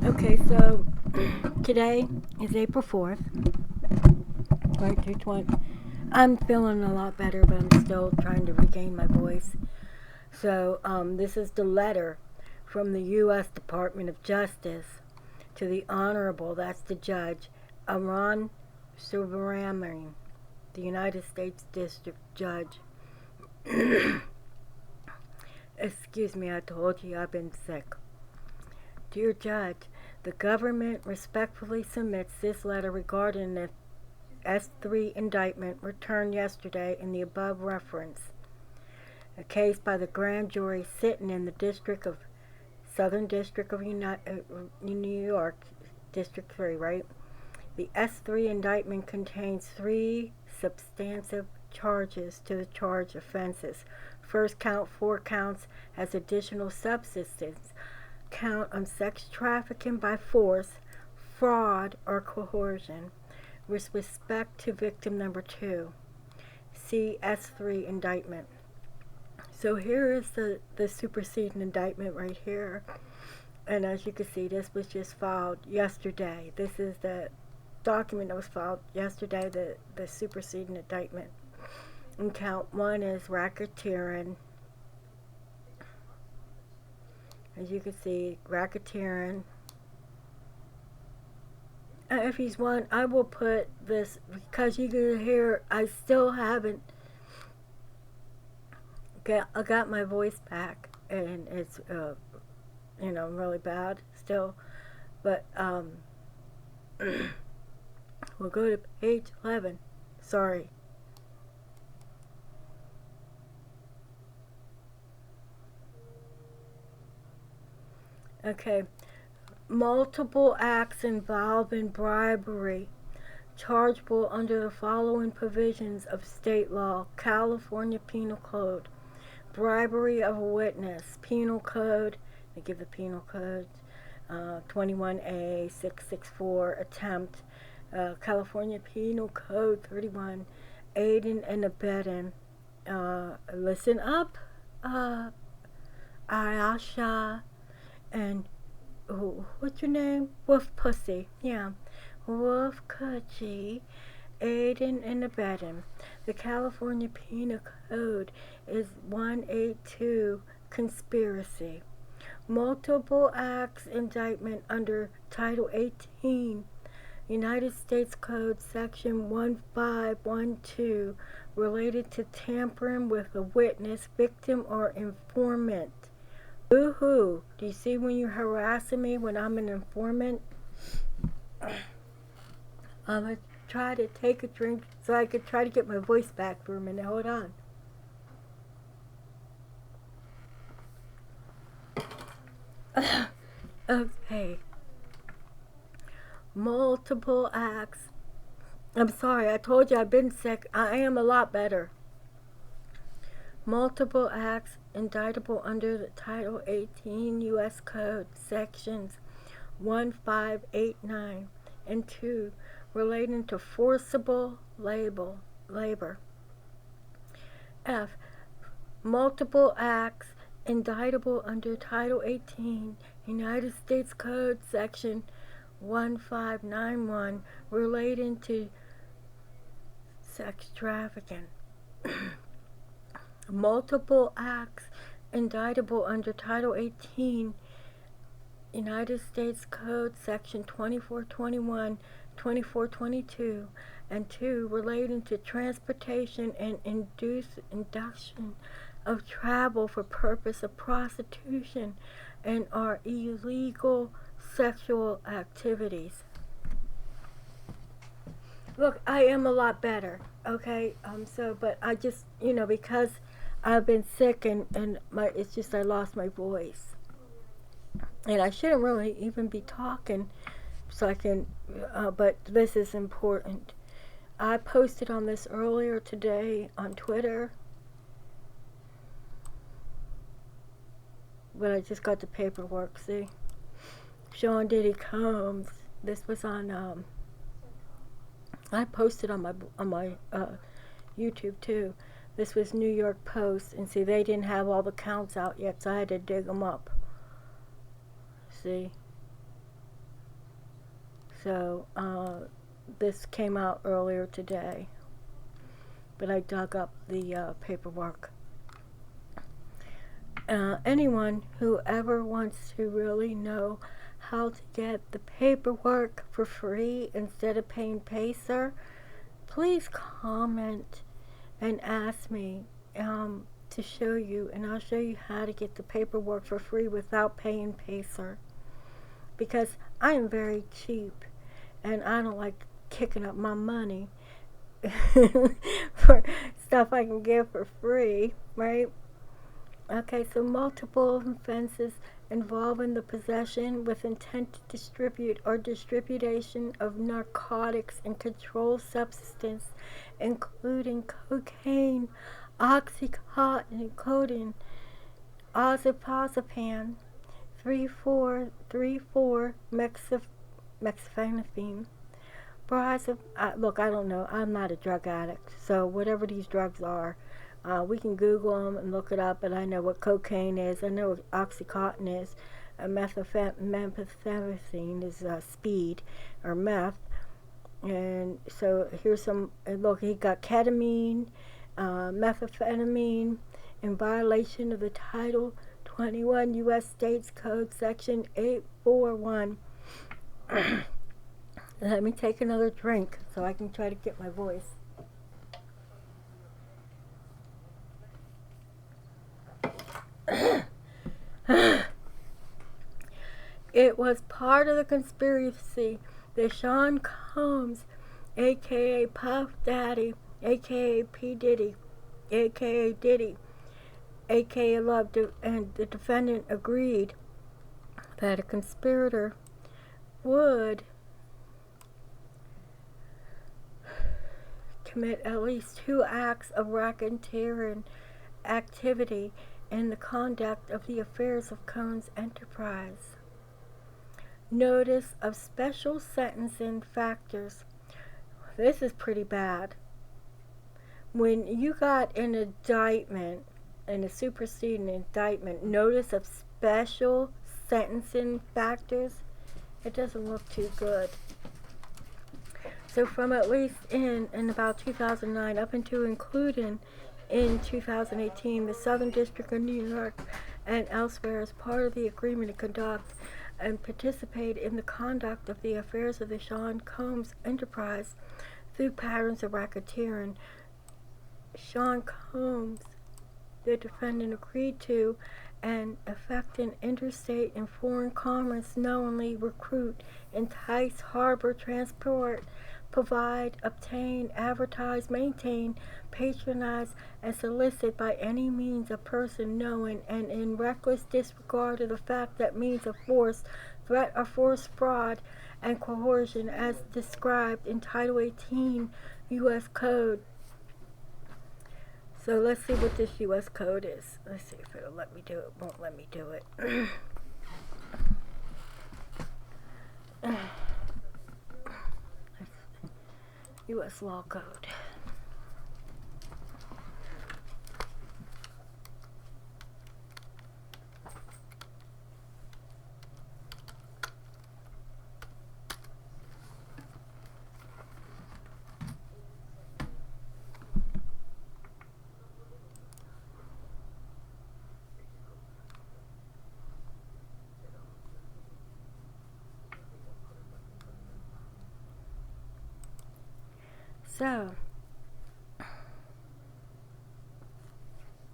Okay, so today is April 4th, right? 220. I'm feeling a lot better, but I'm still trying to regain my voice. So, this is the letter from the U.S. Department of Justice to the Honorable, that's the judge, Aron Subramanian, the United States District Judge. Excuse me, I told you I've been sick. Dear Judge, the government respectfully submits this letter regarding the S3 indictment returned yesterday in the above reference. A case by the grand jury sitting in the Southern District of New York, District 3, right? The S3 indictment contains 3 substantive charges to the charged offenses. First count, 4 counts as additional substance. Count on sex trafficking by force, fraud, or coercion with respect to victim number 2. See S3 indictment. So here is the superseding indictment right here. And as you can see, this was just filed yesterday. This is the document that was filed yesterday, the superseding indictment. And count 1 is racketeering. As you can see, racketeering. If he's one, I will put this, because you can hear I still haven't I got my voice back, and it's really bad still, but we'll go to page 11. Sorry. Okay. Multiple acts involving bribery, chargeable under the following provisions of state law: California Penal Code. Bribery of a witness, Penal Code, they give the Penal Code, 21A 664, attempt, California Penal Code 31, aiding and abetting. Listen up, Ayasha, and what's your name? Wolf Pussy, yeah, Wolf Coochie, aiding and abetting. The California Penal Code is 182, conspiracy. Multiple acts indictment under Title 18, United States Code Section 1512, related to tampering with a witness, victim, or informant. Boo-hoo. Do you see when you're harassing me when I'm an informant? I'm going to try to take a drink so I could try to get my voice back for a minute. Hold on. Okay. Multiple acts. I'm sorry, I told you I've been sick. I am a lot better. Multiple acts indictable under the Title 18 U.S. Code Sections 1589 and 2 relating to forcible labor. F. Multiple acts indictable under Title 18 United States Code Section 1591 relating to sex trafficking. Multiple acts indictable under Title 18 United States Code Section 2421, 2422, and 2 relating to transportation and induction of travel for purpose of prostitution and or illegal sexual activities. Look, I am a lot better, okay? But I just, because I've been sick and it's just I lost my voice. And I shouldn't really even be talking, so I can, but this is important. I posted on this earlier today on Twitter, but I just got the paperwork, see? Sean Diddy Combs. This was on, I posted on my YouTube too. This was New York Post, and see, they didn't have all the counts out yet, so I had to dig them up. See? So this came out earlier today, but I dug up the paperwork. Anyone who ever wants to really know how to get the paperwork for free instead of paying Pacer, please comment and ask me to show you, and I'll show you how to get the paperwork for free without paying Pacer, because I am very cheap and I don't like kicking up my money for stuff I can get for free, right? Okay, so multiple offenses involving the possession with intent to distribute or distribution of narcotics and controlled substance, including cocaine, oxycontin, codeine, oxazepam, 3434 methylphenidate. Look, I don't know. I'm not a drug addict, so whatever these drugs are, we can Google them and look it up. But I know what cocaine is. I know what oxycontin is. Methylphenidate is speed or meth. And so here's some. Look, he got ketamine, methamphetamine, in violation of the Title 21 U.S. States Code Section 841. Let me take another drink so I can try to get my voice. It was part of the conspiracy that Sean Combs, aka Puff Daddy, aka P. Diddy, aka Diddy, aka Love, and the defendant agreed that a conspirator would commit at least 2 acts of racketeering activity in the conduct of the affairs of Combs' enterprise. Notice of special sentencing factors. This is pretty bad. When you got an indictment, and a superseding indictment, notice of special sentencing factors, it doesn't look too good. So from at least in about 2009 up into including in 2018, the Southern District of New York and elsewhere, as part of the agreement to conduct and participate in the conduct of the affairs of the Sean Combs enterprise through patterns of racketeering, Sean Combs, the defendant, agreed to and affecting interstate and foreign commerce, knowingly recruit, entice, harbor, transport, provide, obtain, advertise, maintain, patronize, and solicit by any means a person knowing and in reckless disregard of the fact that means of force, threat or force, fraud, and coercion as described in Title 18 U.S. Code. So let's see what this U.S. Code is. Let's see if it'll let me do it. Won't let me do it. U.S. Law Code. So,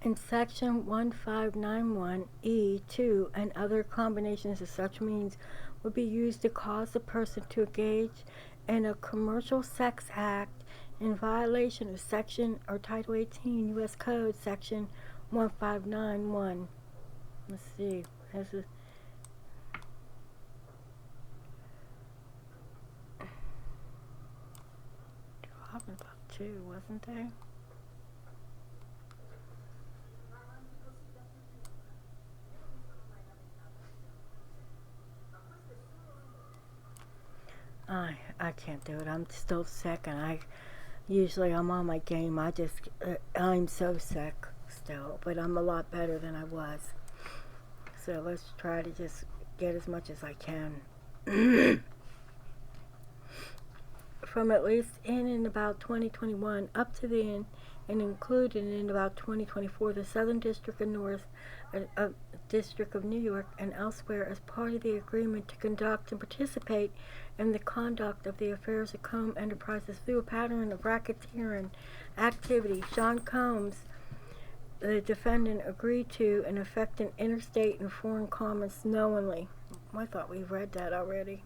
in Section 1591E2 and other combinations of such means would be used to cause the person to engage in a commercial sex act in violation of Section or Title 18 U.S. Code Section 1591. Let's see. This is talking about 2, wasn't there? I can't do it. I'm still sick, and I'm on my game. I'm so sick still, but I'm a lot better than I was. So let's try to just get as much as I can. from at least in and about 2021 up to then and included in about 2024 the Southern District of New York and elsewhere as part of the agreement to conduct and participate in the conduct of the affairs of Combs Enterprises through a pattern of racketeering activity. Sean Combs, the defendant, agreed to and affecting interstate and foreign commerce knowingly. I thought we read that already.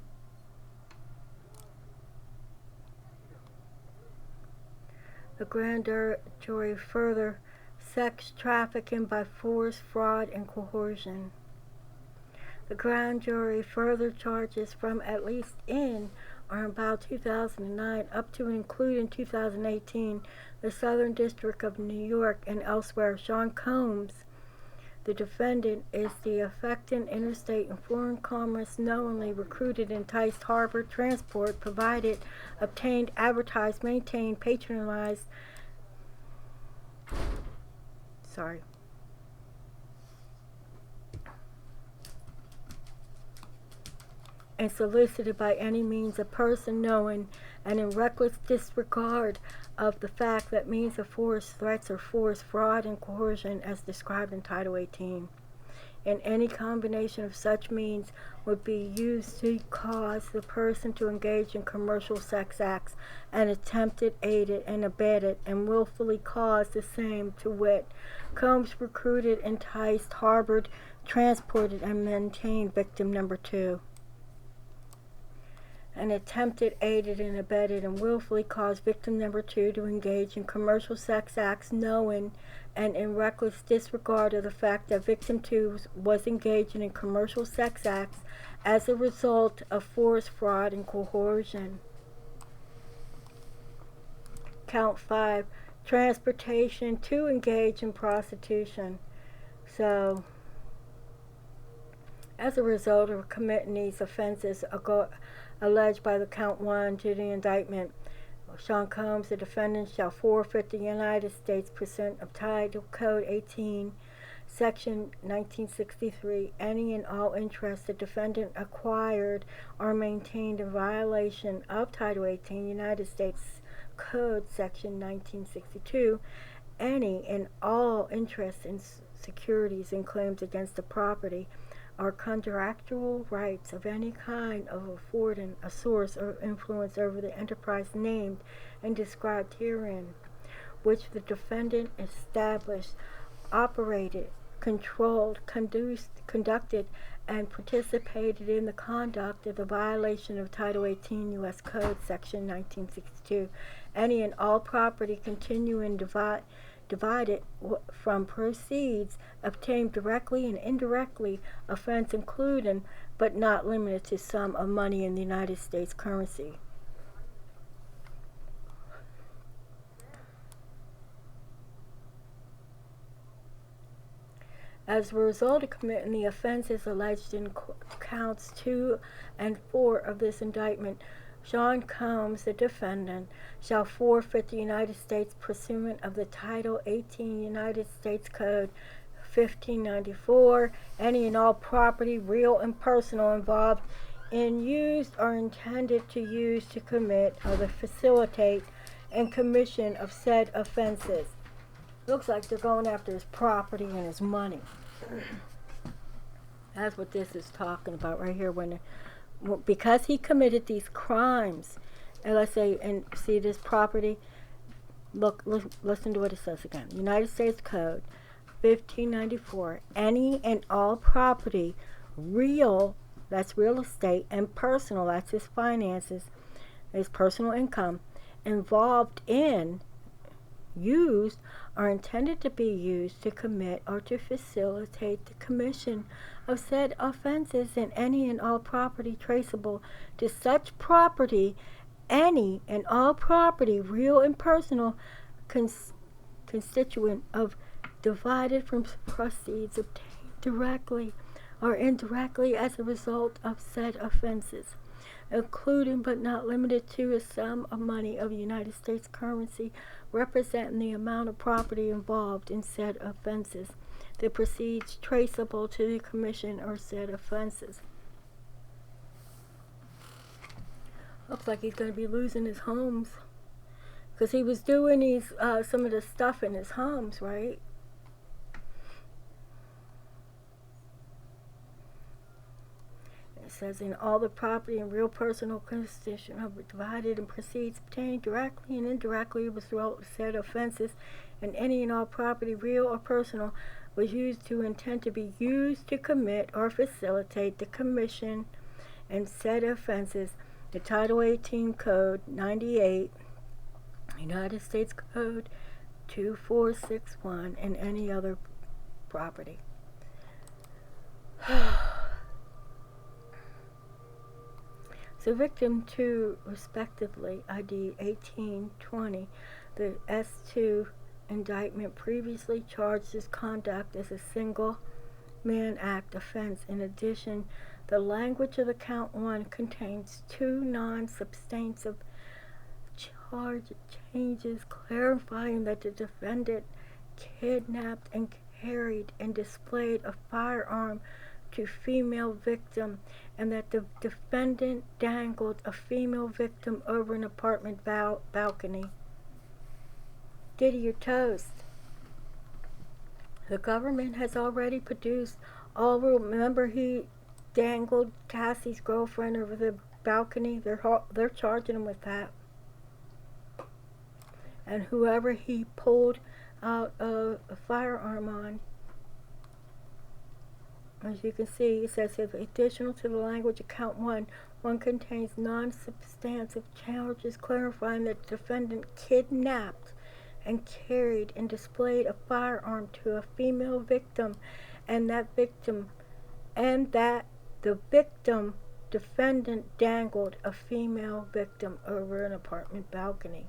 The grand jury further sex trafficking by force, fraud, and coercion. The grand jury further charges from at least in or about 2009 up to and including 2018 the Southern District of New York and elsewhere. Sean Combs, the defendant, is the affecting interstate and foreign commerce knowingly recruited, enticed, harbored, transport, provided, obtained, advertised, maintained, patronized, and solicited by any means a person knowing and in reckless disregard of the fact that means of force, threats or force, fraud, and coercion as described in Title 18. And any combination of such means would be used to cause the person to engage in commercial sex acts and attempted, aided, and abetted, and willfully caused the same, to wit, Combs recruited, enticed, harbored, transported, and maintained victim number 2. And attempted, aided, and abetted, and willfully caused victim number 2 to engage in commercial sex acts knowing and in reckless disregard of the fact that victim 2 was engaging in commercial sex acts as a result of force, fraud, and coercion. Count 5, transportation to engage in prostitution. So, as a result of committing these offenses alleged by the count 1 to the indictment, Sean Combs, the defendant, shall forfeit the United States pursuant of Title Code 18, Section 1963, any and all interest the defendant acquired or maintained in violation of Title 18, United States Code Section 1962, any and all interest in securities and claims against the property or contractual rights of any kind of affording a source or influence over the enterprise named and described herein, which the defendant established, operated, controlled, conducted, and participated in the conduct of the violation of Title 18 U.S. Code Section 1962, any and all property continuing divided from proceeds obtained directly and indirectly, offense including but not limited to sum of money in the United States currency. As a result of committing the offenses alleged in counts 2 and 4 of this indictment, Sean Combs, the defendant, shall forfeit the United States pursuant of the Title 18 United States Code 1594, any and all property, real and personal, involved in, used, or intended to use to commit or to facilitate and commission of said offenses. Looks like they're going after his property and his money. That's what this is talking about right here. Because he committed these crimes, and let's say, and see this property, listen to what it says again. United States Code 1594, any and all property, real, that's real estate, and personal, that's his finances, his personal income, involved in, used, or intended to be used to commit or to facilitate the commission of said offenses, in any and all property traceable to such property, any and all property, real and personal, constituent of, divided from proceeds obtained directly or indirectly as a result of said offenses, including but not limited to a sum of money of United States currency representing the amount of property involved in said offenses, the proceeds traceable to the commission or said offenses. Looks like he's going to be losing his homes. Because he was doing these, some of the stuff in his homes, right? It says, in all the property and real personal constitution are divided and proceeds obtained directly and indirectly was throughout said offenses, and any and all property, real or personal, was used to intend to be used to commit or facilitate the commission and said offenses. The Title 18 Code 98, United States Code 2461, and any other property. So victim 2, respectively, ID 1820, the S2 indictment previously charged this conduct as a single man act offense. In addition, the language of the count 1 contains 2 non-substantive charge changes clarifying that the defendant kidnapped and carried and displayed a firearm to female victim, and that the defendant dangled a female victim over an apartment balcony. Diddy, you're toast. The government has already produced all. Remember, he dangled Cassie's girlfriend over the balcony. They're charging him with that. And whoever he pulled out a firearm on. As you can see, it says, additional to the language of count 1, one contains non-substantive charges clarifying that the defendant kidnapped and carried and displayed a firearm to a female victim, and the victim defendant dangled a female victim over an apartment balcony.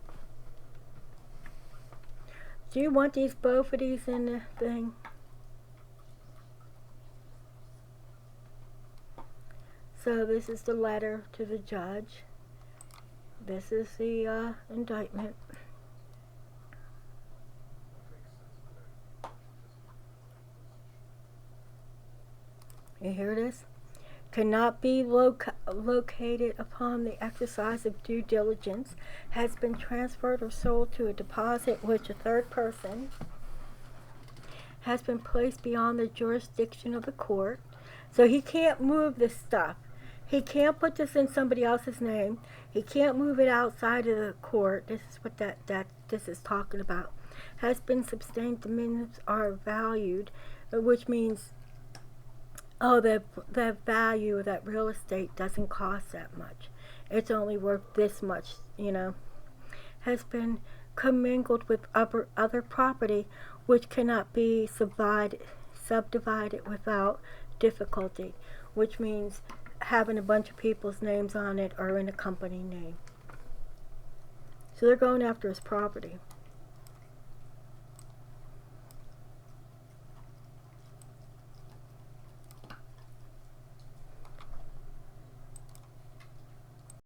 Do you want both of these in the thing? So this is the letter to the judge. This is the indictment. You hear this? Cannot be located upon the exercise of due diligence, has been transferred or sold to a deposit which a third person has been placed beyond the jurisdiction of the court. So he can't move this stuff. He can't put this in somebody else's name. He can't move it outside of the court. This is what this is talking about. Has been sustained dominions are valued, which means, oh, the value of that real estate doesn't cost that much. It's only worth this much, Has been commingled with other property which cannot be subdivided without difficulty, which means having a bunch of people's names on it or in a company name. So they're going after his property.